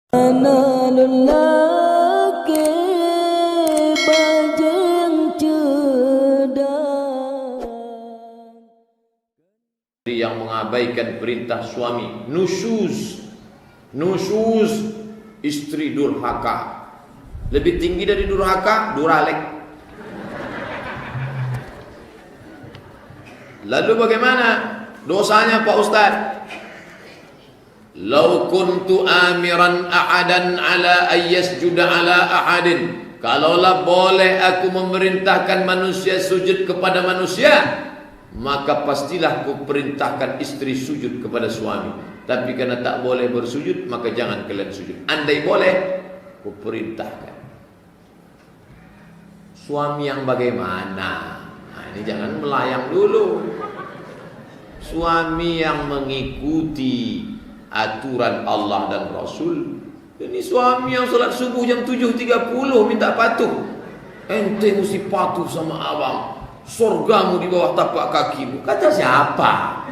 Analulake bajeng cedang. Yang mengabaikan perintah suami, nusyuz, istri durhaka. Lebih tinggi dari durhaka, duralek. Lalu bagaimana dosanya Pak Ustadz? Lau kuntu amiran ahadan ala ayyasjuda ala ahadin. Kalaulah boleh aku memerintahkan manusia sujud kepada manusia, maka pastilah ku perintahkan istri sujud kepada suami. Tapi karena tak boleh bersujud, maka jangan kalian sujud. Andai boleh, ku perintahkan. Suami yang bagaimana? Nah, ini jangan melayang dulu. Suami yang mengikuti aturan Allah dan Rasul. Ini suami yang salat subuh jam 7.30 minta patuh. Ente mesti patuh sama abang. Surgamu di bawah tapak kakimu. Kata siapa?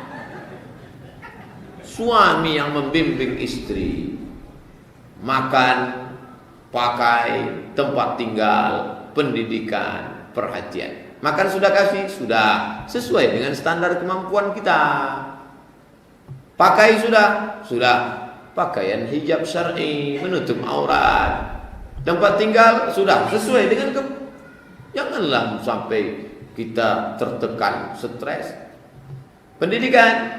Suami yang membimbing istri. Makan, pakai, tempat tinggal, pendidikan, perhatian. Makan sudah kasih? Sudah. Sesuai dengan standar kemampuan kita. Pakai sudah? Sudah. Pakaian hijab syar'i, menutup aurat. Tempat tinggal? Sudah. Sesuai dengan janganlah sampai kita tertekan, stres. Pendidikan?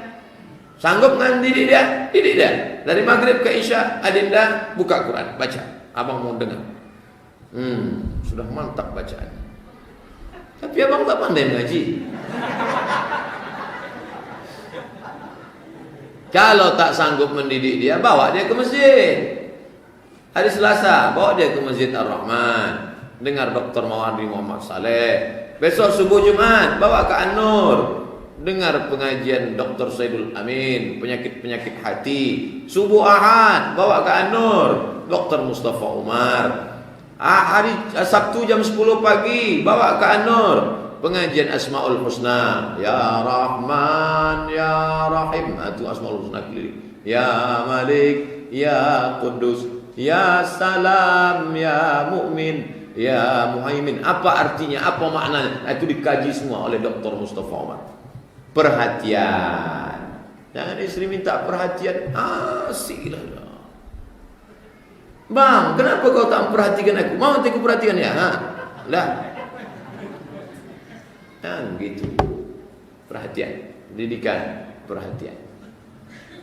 Sanggup nggak didik dia? Didik dia. Dari maghrib ke isya, adinda buka Quran, baca. Abang mau dengar. Sudah mantap bacaan. Tapi abang tak pandai mengaji. Kalau tak sanggup mendidik dia, bawa dia ke masjid. Hari Selasa, bawa dia ke Masjid Ar-Rahman. Dengar Dr. Mawardi Muhammad Saleh. Besok subuh Jumat, bawa ke An-Nur. Dengar pengajian Dr. Saidul Amin, penyakit-penyakit hati. Subuh Ahad, bawa ke An-Nur, Dr. Mustafa Umar. Hari Sabtu jam 10 pagi, bawa ke An-Nur. Pengajian Asmaul Husna, Ya Rahman, Ya Rahim, itu Asmaul Husna keliling. Ya Malik, Ya Qudus, Ya Salam, Ya Mu'min, Ya Muhaimin. Apa artinya, apa maknanya? Itu dikaji semua oleh Dr. Mustafa Umar. Perhatian. Jangan istri minta perhatian, asik lah. Bang, kenapa kau tak memperhatikan aku? Mau aku perhatikan ya? Lah. Gitu. Perhatian, pendidikan, perhatian.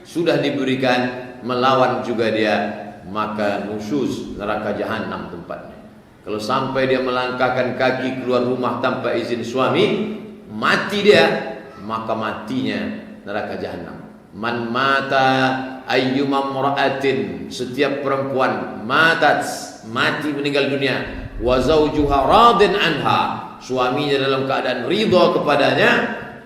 Sudah diberikan, melawan juga dia, maka nusyuz, neraka jahanam tempatnya. Kalau sampai dia melangkahkan kaki keluar rumah tanpa izin suami, mati dia, maka matinya neraka jahanam. Man mata ayyuma mra'atin, setiap perempuan mati meninggal dunia, wa zawjuha radin anha, suaminya dalam keadaan ridha kepadanya,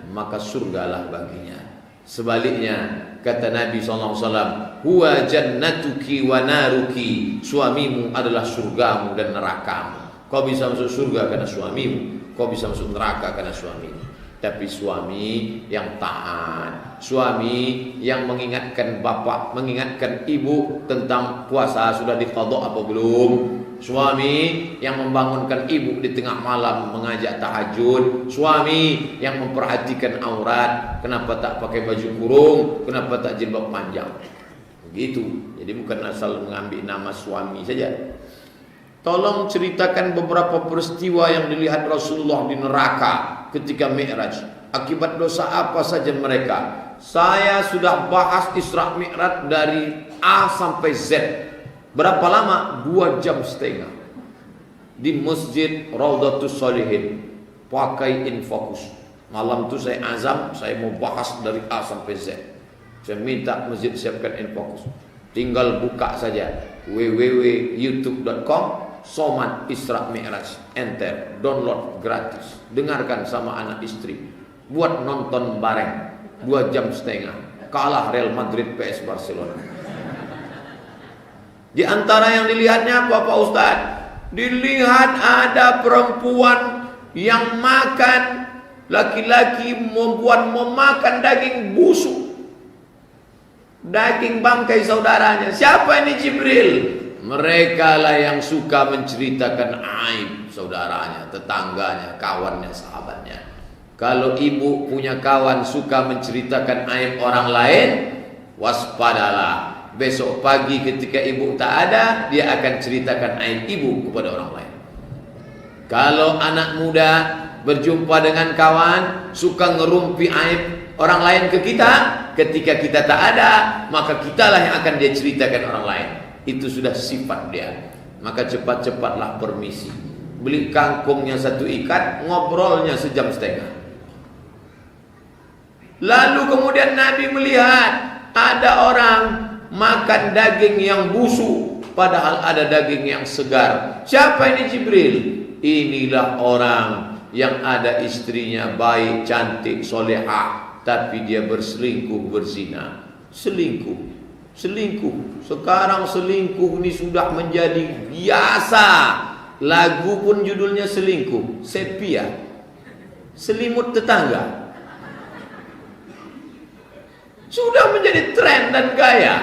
maka surgalah baginya. Sebaliknya kata Nabi SAW, huwa jannatuki wa naruki, suamimu adalah surgamu dan nerakamu. Kau bisa masuk surga karena suamimu, kau bisa masuk neraka karena suamimu. Tapi suami yang taat, suami yang mengingatkan bapak, mengingatkan ibu tentang puasa sudah diqadha apa belum, suami yang membangunkan ibu di tengah malam mengajak tahajud, suami yang memperhatikan aurat, kenapa tak pakai baju kurung, kenapa tak jilbab panjang. Begitu. Jadi bukan asal mengambil nama suami saja. Tolong ceritakan beberapa peristiwa yang dilihat Rasulullah di neraka ketika Mi'raj. Akibat dosa apa saja mereka? Saya sudah bahas Isra Mi'raj dari A sampai Z. Berapa lama? 2 jam setengah. Di Masjid Raudhatus Shalihin. Pakai Infocus. Malam itu saya azam, saya mau bahas dari A sampai Z. Saya minta masjid siapkan Infocus. Tinggal buka saja www.youtube.com Somad Isra Mi'raj, enter, download gratis, dengarkan sama anak istri, buat nonton bareng 2 jam setengah, kalah Real Madrid PS Barcelona. Di antara yang dilihatnya apa Pak Ustadz? Dilihat ada perempuan yang makan, laki-laki membuat memakan daging busuk. Daging bangkai saudaranya. Siapa ini Jibril? Mereka lah yang suka menceritakan aib saudaranya, tetangganya, kawannya, sahabatnya. Kalau ibu punya kawan suka menceritakan aib orang lain, waspadalah. Besok pagi ketika ibu tak ada, dia akan ceritakan aib ibu kepada orang lain. Kalau anak muda berjumpa dengan kawan, suka ngerumpi aib orang lain ke kita, ketika kita tak ada, maka kitalah yang akan dia ceritakan orang lain. Itu sudah sifat dia. Maka cepat-cepatlah permisi. Beli kangkungnya 1 ikat, ngobrolnya 1,5 jam. Lalu kemudian Nabi melihat ada orang makan daging yang busuk, padahal ada daging yang segar. Siapa ini Jibril? Inilah orang yang ada istrinya baik, cantik, solehah, tapi dia berselingkuh, berzina. Selingkuh. Sekarang selingkuh ini sudah menjadi biasa. Lagu pun judulnya selingkuh. Sepia, selimut tetangga. Sudah menjadi tren dan gaya.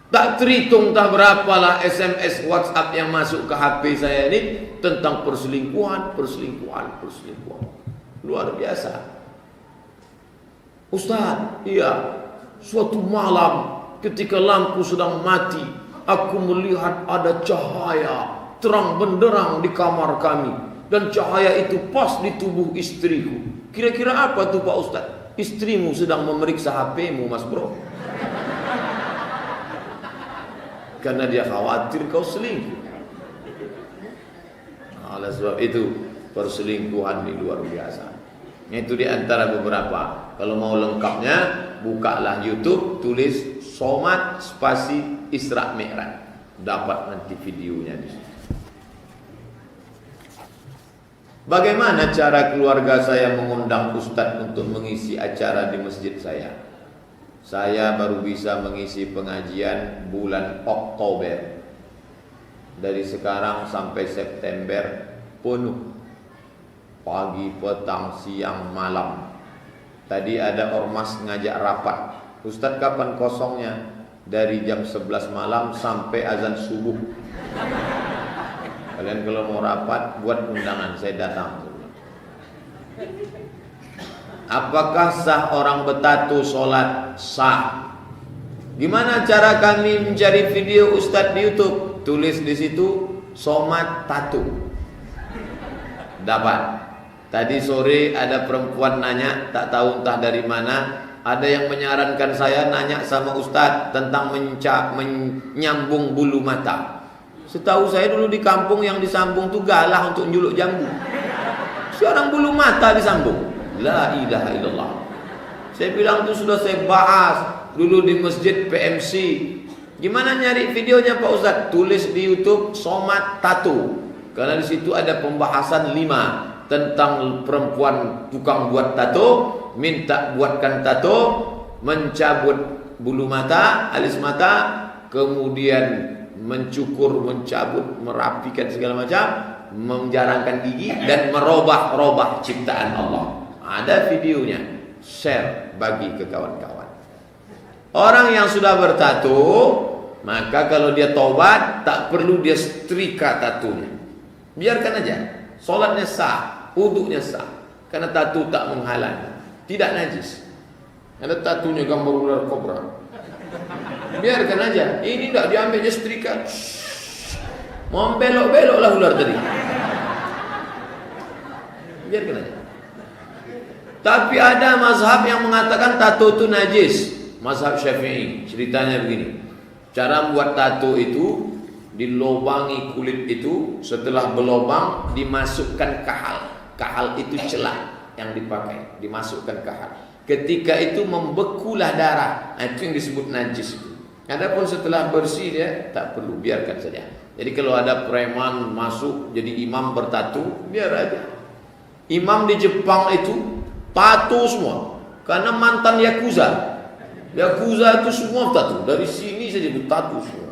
Tak terhitung tak berapalah SMS, WhatsApp yang masuk ke HP saya ini tentang perselingkuhan. Luar biasa. Ustaz, iya, suatu malam ketika lampu sedang mati, aku melihat ada cahaya terang benderang di kamar kami, dan cahaya itu pas di tubuh istriku. Kira-kira apa tuh Pak Ustaz? Istrimu sedang memeriksa HP-mu, Mas Bro. Karena dia khawatir kau selingkuh. Oleh sebab itu perselingkuhan ini luar biasa. Itu di antara beberapa. Kalau mau lengkapnya, bukalah YouTube, tulis Somad spasi Isra Mi'raj. Dapat nanti videonya di situ. Bagaimana cara keluarga saya mengundang Ustadz untuk mengisi acara di masjid saya? Saya baru bisa mengisi pengajian bulan Oktober. Dari sekarang sampai September penuh. Pagi, petang, siang, malam. Tadi ada ormas ngajak rapat. Ustadz kapan kosongnya? Dari jam 11 malam sampai azan subuh. Kalian kalau mau rapat, buat undangan, saya datang. Apakah sah orang bertato sholat? Sah. Gimana cara kami mencari video Ustadz di YouTube? Tulis di situ Somad Tato. Dapat. Tadi sore ada perempuan nanya, tak tahu entah dari mana. Ada yang menyarankan saya nanya sama Ustadz tentang menyambung bulu mata. Setahu saya dulu di kampung yang disambung tuh galah untuk nyuluk jambu. Sekarang bulu mata disambung. La ilaha illallah. Saya bilang itu sudah saya bahas dulu di masjid PMC. Gimana nyari videonya Pak Ustadz? Tulis di YouTube Somad Tato. Karena di situ ada pembahasan 5 tentang perempuan tukang buat tato, minta buatkan tato, mencabut bulu mata, alis mata, kemudian mencukur, mencabut, merapikan segala macam, menjarangkan gigi dan merubah ciptaan Allah. Ada videonya, share bagi ke kawan-kawan. Orang yang sudah bertato, maka kalau dia tobat tak perlu dia setrika tatunya. Biarkan aja, sholatnya sah, wudunya sah, karena tato tak menghalangi, tidak najis. Ada tatunya gambar ular kobra. Biarkan aja. Ini tidak diambilnya setrika. Mau belok-belok lah ular tadi. Biarkan aja. Tapi ada mazhab yang mengatakan tato itu najis. Mazhab Syafi'i. Ceritanya begini. Cara membuat tato itu dilobangi kulit itu, setelah berlobang dimasukkan kahal. Kahal itu celah yang dipakai, dimasukkan kahal. Ketika itu membekulah darah. Itu yang disebut najis itu. Adapun setelah bersih dia tak perlu, biarkan saja. Jadi kalau ada preman masuk jadi imam bertato, biar aja. Imam di Jepang itu tato semua, karena mantan yakuza. Yakuza itu semua tato, dari sini saja bertato semua.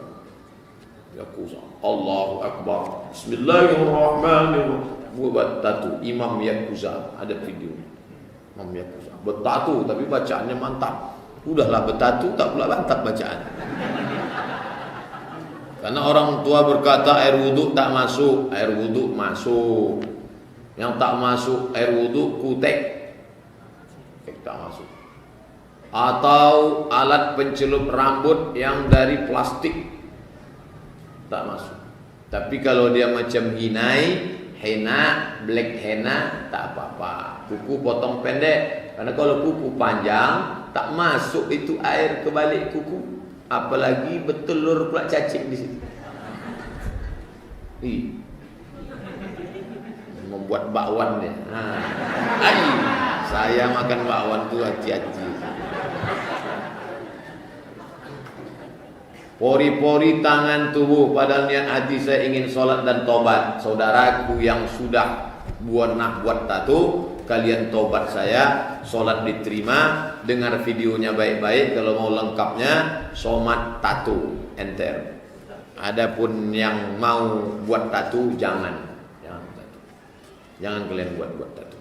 Yakuza, Allahu Akbar, Bismillahirrahmanirrahim. Buat tato, imam yakuza, ada video. Imam yakuza bertato tapi bacaannya mantap. Udahlah bertatu tak pula mantap bacaan. Karena orang tua berkata air wudhu tak masuk, air wudhu masuk. Yang tak masuk air wudhu kutek, tak masuk. Atau alat pencelup rambut yang dari plastik, tak masuk. Tapi kalau dia macam hinai, henna, black henna, tak apa-apa. Kuku potong pendek. Karena kalau kuku panjang, tak masuk itu air ke balik kuku. Apalagi bertelur pula cacing di situ. Membuat bakwan dia. Saya makan bakwan tu hati-hati. Pori-pori tangan tubuh, padahal niat hati saya ingin sholat dan tobat. Saudaraku yang sudah buat tato, kalian tobat saya, sholat diterima. Dengar videonya baik-baik. Kalau mau lengkapnya, somat tato enter. Adapun yang mau buat tato, jangan kalian buat tato.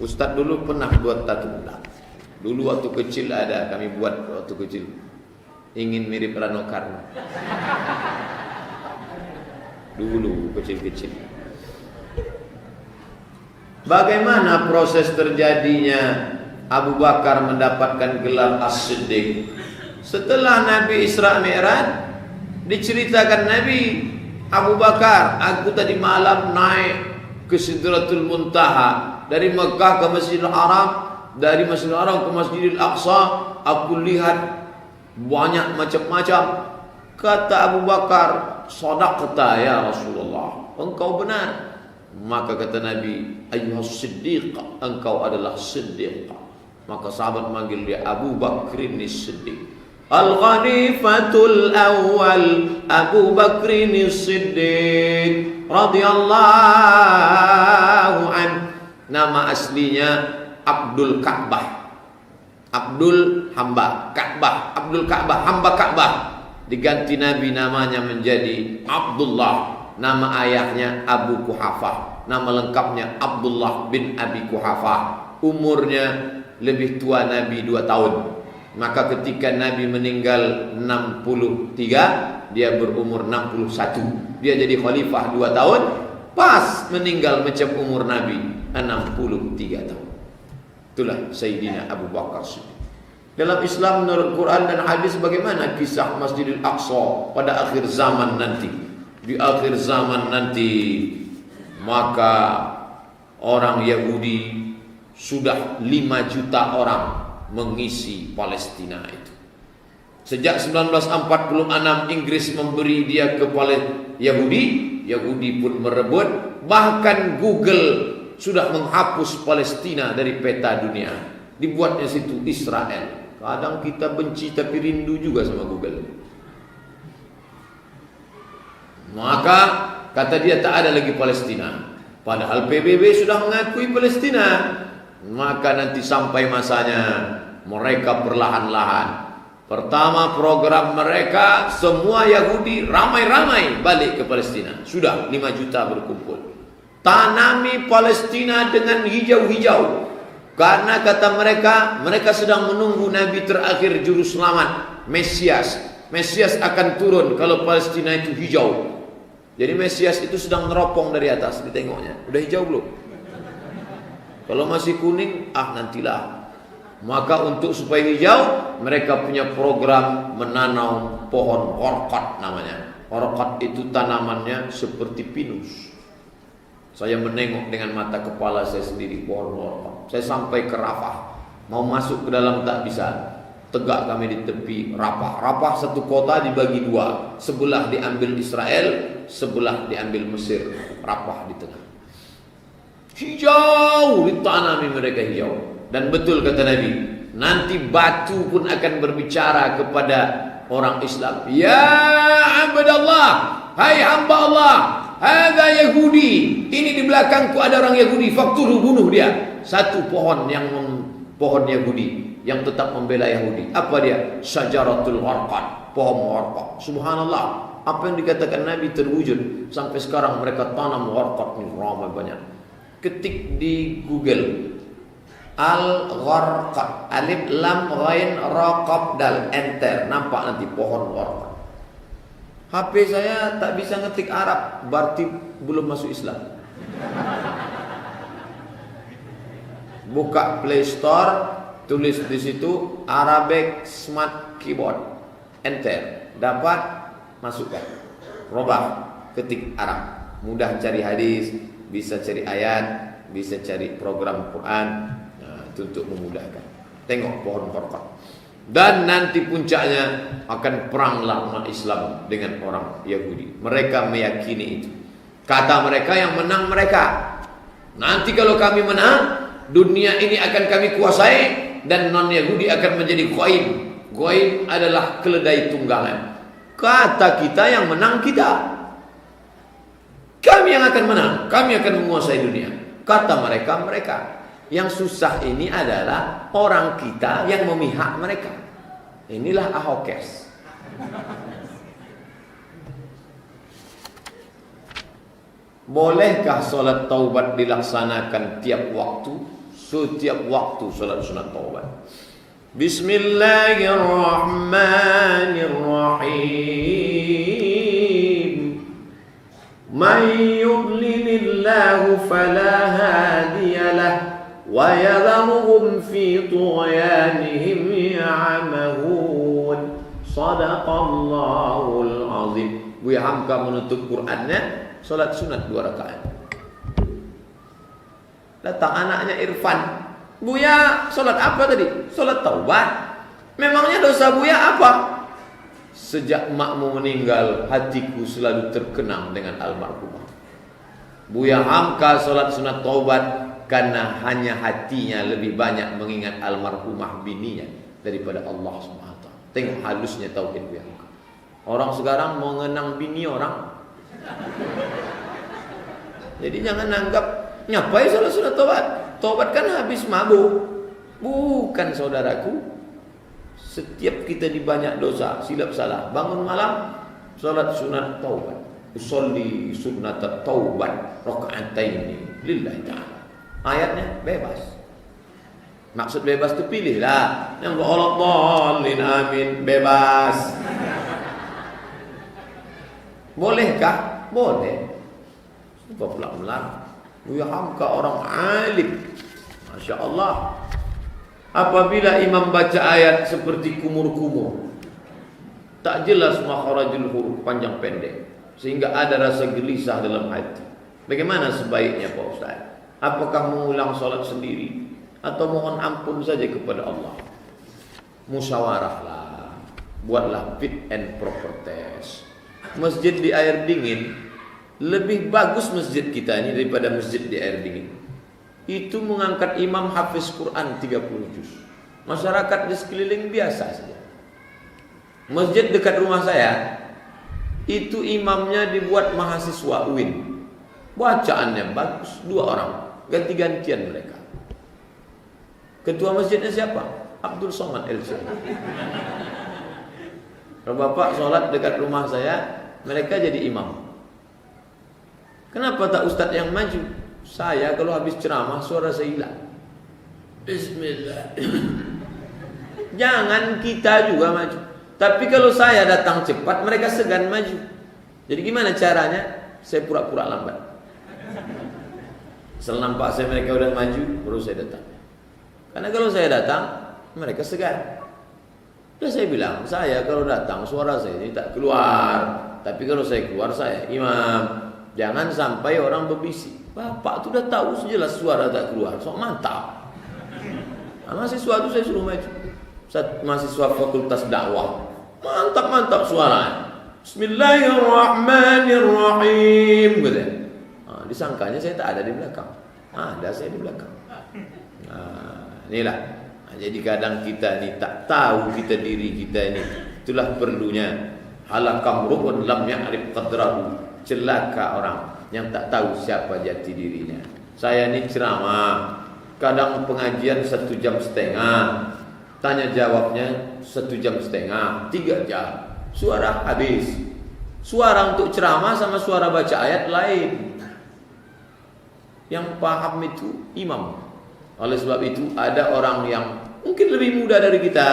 Ustadz dulu pernah buat tato. Dulu waktu kecil ada, kami buat waktu kecil. Ingin mirip Rano Karno. Dulu kecil-kecil. Bagaimana proses terjadinya Abu Bakar mendapatkan gelar As-Siddiq? Setelah Nabi Isra Mi'raj, diceritakan Nabi Abu Bakar, aku tadi malam naik ke Sidratul Muntaha, dari Mekah ke Masjidil Haram, dari Masjidil Haram ke Masjidil Aqsa, aku lihat banyak macam-macam. Kata Abu Bakar, sadaqta ya Rasulullah, engkau benar. Maka kata Nabi, ayyuhas siddiq, engkau adalah siddiq. Maka sahabat manggil dia Abu Bakrin Siddiq. Al-Khalifatul Awwal Abu Bakrin Siddiq radhiyallahu an. Nama aslinya Abdul Ka'bah. Abdul hamba Ka'bah, Abdul Ka'bah, hamba Ka'bah. Diganti Nabi namanya menjadi Abdullah. Nama ayahnya Abu Kuhafah. Nama lengkapnya Abdullah bin Abi Kuhafah. Umurnya lebih tua Nabi 2 tahun. Maka ketika Nabi meninggal 63, dia berumur 61. Dia jadi khalifah 2 tahun, pas meninggal macam umur Nabi 63 tahun. Itulah Sayyidina Abu Bakar Siddiq. Dalam Islam menurut Quran dan hadis, bagaimana kisah Masjidil Aqsa pada akhir zaman nanti? Di akhir zaman nanti, maka orang Yahudi sudah 5 juta orang mengisi Palestina itu. Sejak 1946 Inggris memberi dia ke Yahudi, Yahudi pun merebut. Bahkan Google sudah menghapus Palestina dari peta dunia. Dibuatnya situ Israel. Kadang kita benci tapi rindu juga sama Google. Maka kata dia tak ada lagi Palestina. Padahal PBB sudah mengakui Palestina. Maka nanti sampai masanya mereka perlahan-lahan. Pertama program mereka, semua Yahudi ramai-ramai balik ke Palestina. Sudah 5 juta berkumpul. Tanami Palestina dengan hijau-hijau. Karena kata mereka sedang menunggu Nabi terakhir juru selamat, Mesias. Mesias akan turun kalau Palestina itu hijau. Jadi Mesias itu sedang neropong dari atas, ditengoknya. Udah hijau belum? Kalau masih kuning, nantilah. Maka untuk supaya hijau, mereka punya program menanam pohon orkot namanya. Orkot itu tanamannya seperti pinus. Saya menengok dengan mata kepala saya sendiri pohon orkot. Saya sampai ke Rafah, mau masuk ke dalam tak bisa. Tegak kami di tepi Rafah. Rafah satu kota dibagi 2. Sebelah diambil Israel, sebelah diambil Mesir. Rafah di tengah. Hijau, ditanami mereka hijau. Dan betul kata Nabi, nanti batu pun akan berbicara kepada orang Islam. Ya abdallah, hai hamba Allah, hadza Yahudi. Ini di belakangku ada orang Yahudi, fakturu, bunuh dia. Satu pohon Yahudi yang tetap membela Yahudi. Apa dia? Syajaratul Warqad, pohon warqad. Subhanallah, apa yang dikatakan Nabi terwujud. Sampai sekarang mereka tanam warqad ini ramai banyak. Ketik di Google Al-Gharqad. Alif lam ghain ra qaf dal, enter. Nampak nanti pohon gharqad. HP saya tak bisa ngetik Arab, berarti belum masuk Islam. Buka Play Store, tulis di situ Arabic Smart Keyboard, enter, dapat, masukkan, robah, ketik Arab, mudah cari hadis, bisa cari ayat, bisa cari program Quran. Nah, itu untuk memudahkan. Tengok pohon gharqad. Dan nanti puncaknya akan peranglah umat Islam dengan orang Yahudi. Mereka meyakini itu. Kata mereka yang menang mereka. Nanti kalau kami menang, dunia ini akan kami kuasai dan non-Yahudi akan menjadi goim. Goim adalah keledai tunggangan. Kata kita yang menang kita. Kami yang akan menang, kami akan menguasai dunia. Kata mereka. Yang susah ini adalah orang kita yang memihak mereka. Inilah Ahokes. Bolehkah solat taubat dilaksanakan tiap waktu? Setiap waktu solat sunat taubat. Bismillahirrahmanirrahim. Man yudlilillahu fala hadiyalah wa yadharuhum fi tughyanihim ya'mahun. Sadaqallahul azim. Buya Hamka menutup Qur'annya solat sunat 2 rakaat. Datang anaknya Irfan, Buya solat apa tadi? Solat taubat. Memangnya dosa Buya apa? Sejak makmu meninggal, hatiku selalu terkenang dengan almarhumah. Buya Hamka solat sunat taubat karena hanya hatinya lebih banyak mengingat almarhumah bininya daripada Allah SWT. Tengok halusnya tauhid Buya Hamka. Orang sekarang mau mengenang bini orang. Jadi jangan anggap ngapain solat sunat taubat. Taubat kan habis mabuk. Bukan saudaraku. Setiap kita di banyak dosa, silap salah, bangun malam salat sunat taubat. Usolli sunnat taubat raka'ataini lillahi ta'ala. Ayatnya bebas. Maksud bebas itu pilihlah. Yang Allah dhalin amin, bebas. Bolehkah? Boleh. Sebab pula melarang. Buya Hamka orang alim. Masya Allah. Apabila imam baca ayat seperti kumur-kumur, tak jelas makharajul huruf, panjang pendek, sehingga ada rasa gelisah dalam hati. Bagaimana sebaiknya Pak Ustaz? Apakah mengulang solat sendiri atau mohon ampun saja kepada Allah? Musyawarahlah. Buatlah fit and proper test. Masjid di air dingin, lebih bagus masjid kita ini daripada masjid di air dingin. Itu mengangkat imam hafiz Quran 30 juz. Masyarakat di sekeliling biasa saja. Masjid dekat rumah saya, itu imamnya dibuat mahasiswa UIN. Bacaannya bagus, 2 orang, ganti-gantian mereka. Ketua masjidnya siapa? Abdul Somad LC. Kalau bapak sholat dekat rumah saya, mereka jadi imam. Kenapa tak ustadz yang maju? Saya kalau habis ceramah suara saya hilang. Bismillah. Jangan kita juga maju. Tapi kalau saya datang cepat, mereka segan maju. Jadi gimana caranya? Saya pura-pura lambat. Setelah nampak saya mereka udah maju, baru saya datang. Karena kalau saya datang, mereka segan. Terus saya bilang, saya kalau datang suara saya ini tak keluar. Tapi kalau saya keluar saya imam. Jangan sampai orang berbisik. Bapak tu dah tahu sejelas suara tak keluar. So mantap. Mahasiswa tu saya suruh maju. Mahasiswa fakultas dakwah. Mantap suara. Bismillahirrahmanirrahim. Gitu. Disangkanya saya tak ada di belakang. Ada saya di belakang. Inilah. Jadi kadang kita ni tak tahu kita diri kita ini. Itulah perlunya. Halakam ru'un lam ya'rif qadrahu. Celaka orang yang tak tahu siapa jati dirinya. Saya ni ceramah, kadang pengajian 1,5 jam, tanya jawabnya 1,5 jam, 3 jam. Suara habis. Suara untuk ceramah sama suara baca ayat lain. Yang paham itu imam. Oleh sebab itu ada orang yang mungkin lebih muda dari kita,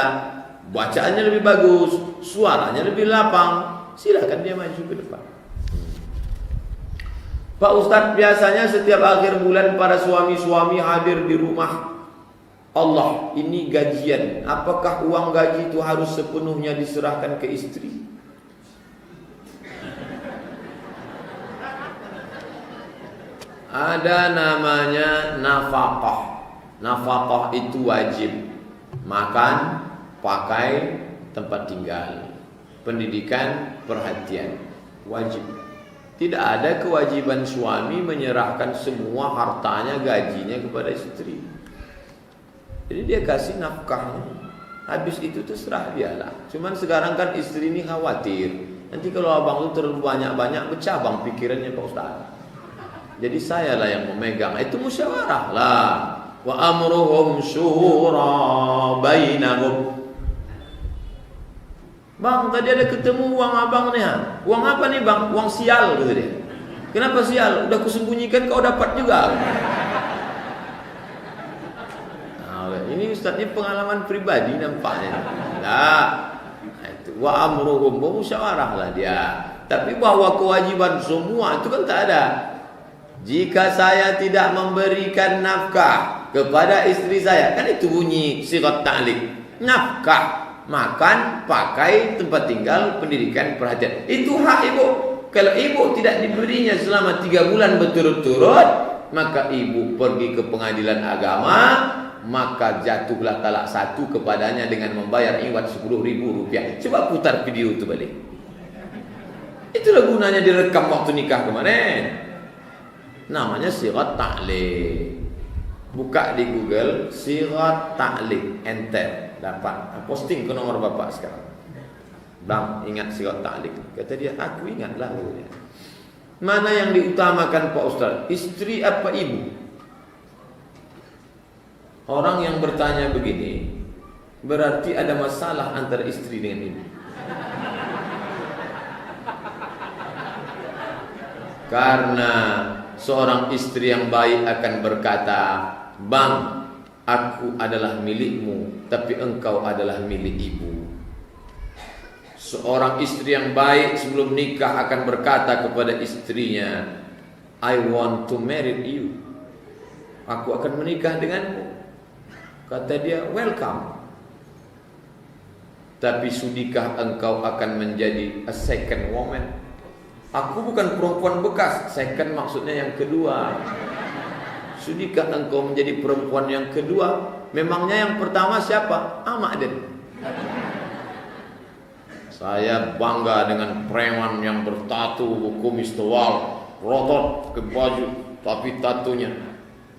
bacaannya lebih bagus, suaranya lebih lapang, silakan dia maju ke depan. Pak Ustadz, biasanya setiap akhir bulan para suami-suami hadir di rumah Allah. Ini gajian. Apakah uang gaji itu harus sepenuhnya diserahkan ke istri? Ada namanya nafkah. Nafkah itu wajib. Makan, pakai, tempat tinggal, pendidikan, perhatian, wajib. Tidak ada kewajiban suami menyerahkan semua hartanya, gajinya kepada istri. Jadi dia kasih nafkahnya, habis itu terserah dia lah. Cuman sekarang kan istri ini khawatir, nanti kalau abang itu terlalu banyak-banyak bercabang pikirannya Pak Ustaz. Jadi saya lah yang memegang. Itu musyawarah lah. Wa amruhum syura bainahum. Bang, tadi ada ketemu uang abang nih. Uang apa nih bang? Uang sial, kata dia. Kenapa sial? Udah kusembunyikan, kau dapat juga. Nah, ini ustaznya pengalaman pribadi nampaknya. Nah, itu wa amruhum, musyawarah lah dia. Tapi bahwa kewajiban semua itu kan tak ada. Jika saya tidak memberikan nafkah kepada istri saya, kan itu bunyi sigat ta'liq. Nafkah, makan, pakai, tempat tinggal, pendidikan, perhatian. Itu hak ibu. Kalau ibu tidak diberinya selama 3 bulan berturut-turut, maka ibu pergi ke pengadilan agama, maka jatuhlah talak 1 kepadanya dengan membayar iwat Rp10.000. Coba putar video itu balik. Itulah gunanya direkam waktu nikah kemarin. Namanya sigat ta'liq. Buka di Google sigat ta'liq, enter, dapat. Posting ke nomor bapak sekarang. Bang, ingat sigat ta'liq. Kata dia, aku ingatlah. Mana yang diutamakan Pak Ustaz? Istri apa ibu? Orang yang bertanya begini berarti ada masalah antara istri dengan ibu. Karena seorang istri yang baik akan berkata, bang, aku adalah milikmu, tapi engkau adalah milik ibu. Seorang istri yang baik sebelum nikah akan berkata kepada istrinya, I want to marry you. Aku akan menikah denganmu. Kata dia, welcome. Tapi sudikah engkau akan menjadi a second woman? Aku bukan perempuan bekas. Second maksudnya yang kedua. Sudikah engkau menjadi perempuan yang kedua? Memangnya yang pertama siapa? Ahmadin. Saya bangga dengan preman yang bertatu, kumis tebal, rotot ke baju, tapi tatunya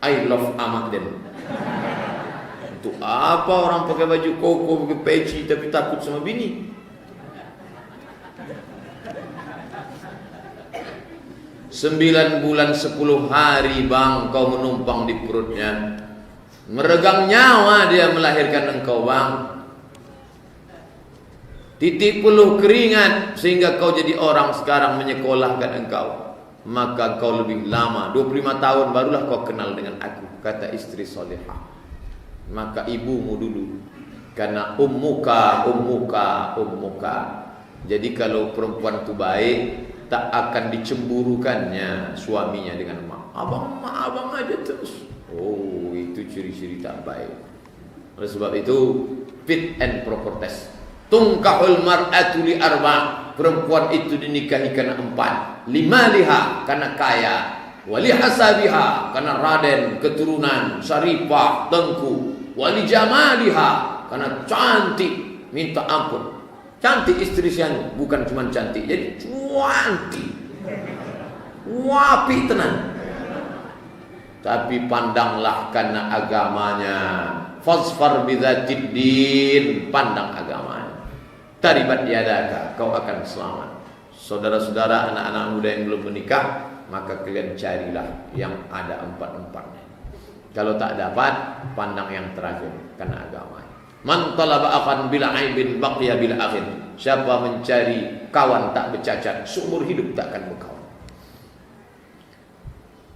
I love Ahmadin. Untuk apa orang pakai baju koko, pakai peci, tapi takut sama bini? 9 bulan 10 hari bang, kau menumpang di perutnya, meregang nyawa dia melahirkan engkau bang. Titik peluh keringat sehingga kau jadi orang sekarang menyekolahkan engkau. Maka kau lebih lama, 25 tahun barulah kau kenal dengan aku, kata istri solehah. Maka ibumu dulu, karena ummuka. Jadi kalau perempuan itu baik, tak akan dicemburukannya suaminya dengan abang aja terus. Oh, itu ciri-ciri tak baik. Oleh sebab itu, fit and proper test. Tungkahul mar'atu li arba'. Perempuan itu dinikahi karena 4. Limaliha, karena kaya. Wali hasabiha, karena raden, keturunan, syarifah, tengku. Wali jamaliha, karena cantik, minta ampun. Cantik istri saya, bukan cuma cantik, jadi cantik, wapi tenan. Tapi pandanglah karena agamanya. Fasfar bidzatid din, pandang agamanya. Taribat yadaka, kau akan selamat. Saudara-saudara, anak-anak muda yang belum menikah, maka kalian carilah yang ada 4-4-nya. Kalau tak dapat, pandang yang terakhir karena agamanya. Man talaba akhan bila aibin baqiya bila akhin. Siapa mencari kawan tak bercacat, seumur hidup tak akan berkawan.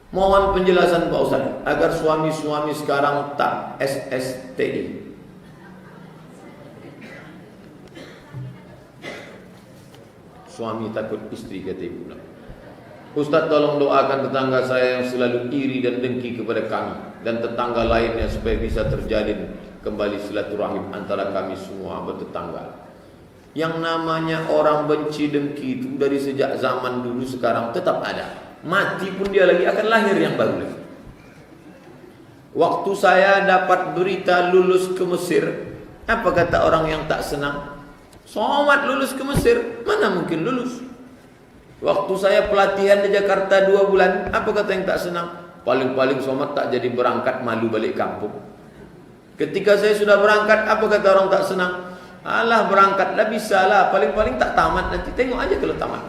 Mohon penjelasan Pak Ustaz agar suami-suami sekarang tak SSTI. Suami takut istri, kata ibu. Ustaz, tolong doakan tetangga saya yang selalu iri dan dengki kepada kami dan tetangga lainnya supaya bisa terjalin kembali silaturahim antara kami semua bertetangga. Yang namanya orang benci dengki itu dari sejak zaman dulu sekarang tetap ada. Mati pun dia lagi akan lahir yang baru lagi. Waktu saya dapat berita lulus ke Mesir, apa kata orang yang tak senang? Somad lulus ke Mesir, mana mungkin lulus? Waktu saya pelatihan di Jakarta 2 bulan, apa kata yang tak senang? Paling-paling Somad tak jadi berangkat, malu balik kampung. Ketika saya sudah berangkat, apa kata orang tak senang? Alah, berangkatlah, bisa lah, paling-paling tak tamat, nanti tengok aja kalau tamat.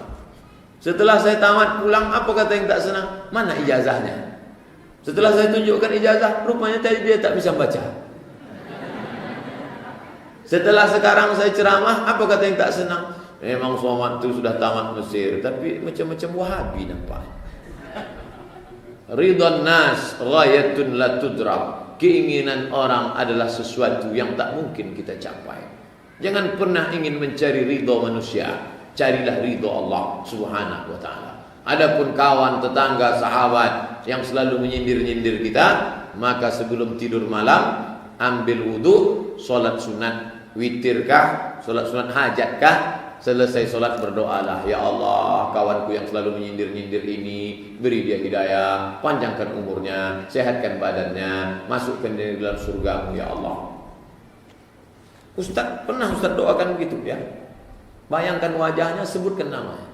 Setelah saya tamat pulang, apa kata yang tak senang? Mana ijazahnya? Setelah saya tunjukkan ijazah, rupanya tadi dia tak bisa baca. Setelah sekarang saya ceramah, apa kata yang tak senang? Memang Somad itu sudah tamat Mesir, tapi macam-macam Wahabi nampak. Ridwan nas ghayatun la tudrak. Keinginan orang adalah sesuatu yang tak mungkin kita capai. Jangan pernah ingin mencari ridha manusia, carilah ridha Allah Subhanahu wa taala. Adapun kawan, tetangga, sahabat yang selalu menyindir-nyindir kita, maka sebelum tidur malam ambil wudu, solat sunat witirkah, solat sunat hajatkah, selesai solat berdoalah, ya Allah, kawanku yang selalu menyindir-nyindir ini, beri dia hidayah, panjangkan umurnya, sehatkan badannya, masukkan dia dalam surgamu ya Allah. Ustaz, pernah Ustaz doakan begitu ya? Bayangkan wajahnya, sebutkan namanya.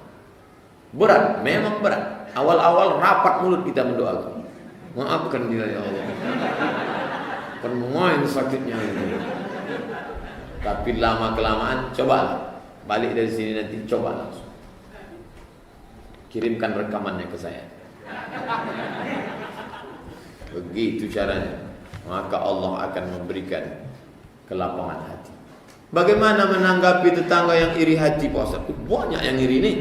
Berat, memang berat. Awal-awal rapat mulut kita mendoakan. Maafkan dia ya Allah. Kan main sakitnya ini. Tapi lama-kelamaan cobalah. Balik dari sini nanti coba langsung. Kirimkan rekamannya ke saya. Begitu caranya. Maka Allah akan memberikan kelapangan hati. Bagaimana menanggapi tetangga yang iri hati, Pak Ustaz? Banyak yang iri nih.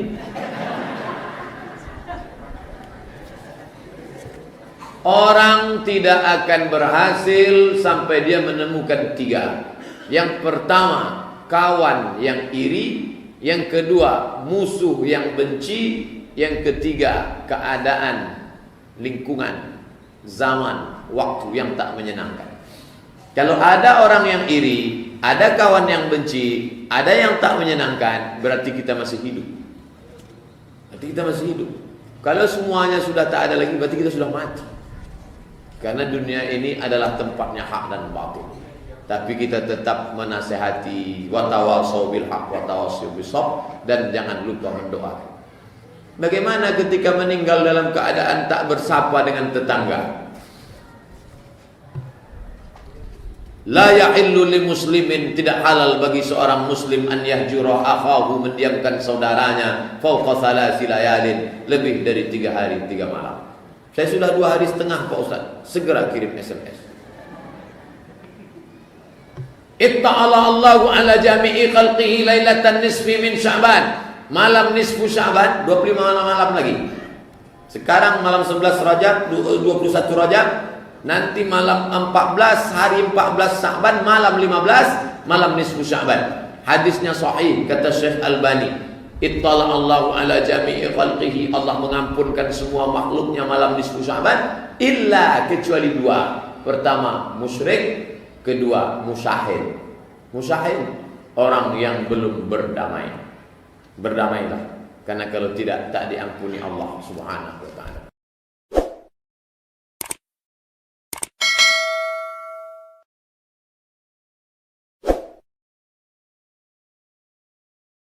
Orang tidak akan berhasil sampai dia menemukan 3. Yang pertama, kawan yang iri. Yang kedua, musuh yang benci. Yang ketiga, keadaan, lingkungan, zaman, waktu yang tak menyenangkan. Kalau ada orang yang iri, ada kawan yang benci, ada yang tak menyenangkan, berarti kita masih hidup. Berarti kita masih hidup. Kalau semuanya sudah tak ada lagi, berarti kita sudah mati. Karena dunia ini adalah tempatnya hak dan batil. Tapi kita tetap menasehati, wa tawassaw bil haq wa tawassaw bis sabr, dan jangan lupa mendoakan. Bagaimana ketika meninggal dalam keadaan tak bersapa dengan tetangga? La yahillu li muslimin, tidak halal bagi seorang muslim an yahjura akhahu, mendiamkan saudaranya fauqa thalathi layalin, lebih dari 3 hari 3 malam. Saya sudah 2 hari setengah Pak Ustaz, segera kirim SMS. Itta'ala Allahu ala jami'i khalqihi lailatan nisfi min Sya'ban. Malam nisfu Sya'ban, 25 malam lagi. Sekarang malam 11 Rajab, 21 Rajab. Nanti malam 14, hari 14 Sya'ban, malam 15, malam nisfu Sya'ban. Hadisnya sahih, kata Syekh Albani. Ittala Allahu ala jami'i khalqihi, Allah mengampunkan semua makhluknya malam nisfu Sya'ban, illa, kecuali 2. Pertama, musyrik. Kedua, musyahid. Musyahid, orang yang belum berdamai. Berdamailah, karena kalau tidak, tak diampuni Allah Subhanahu wa ta'ala.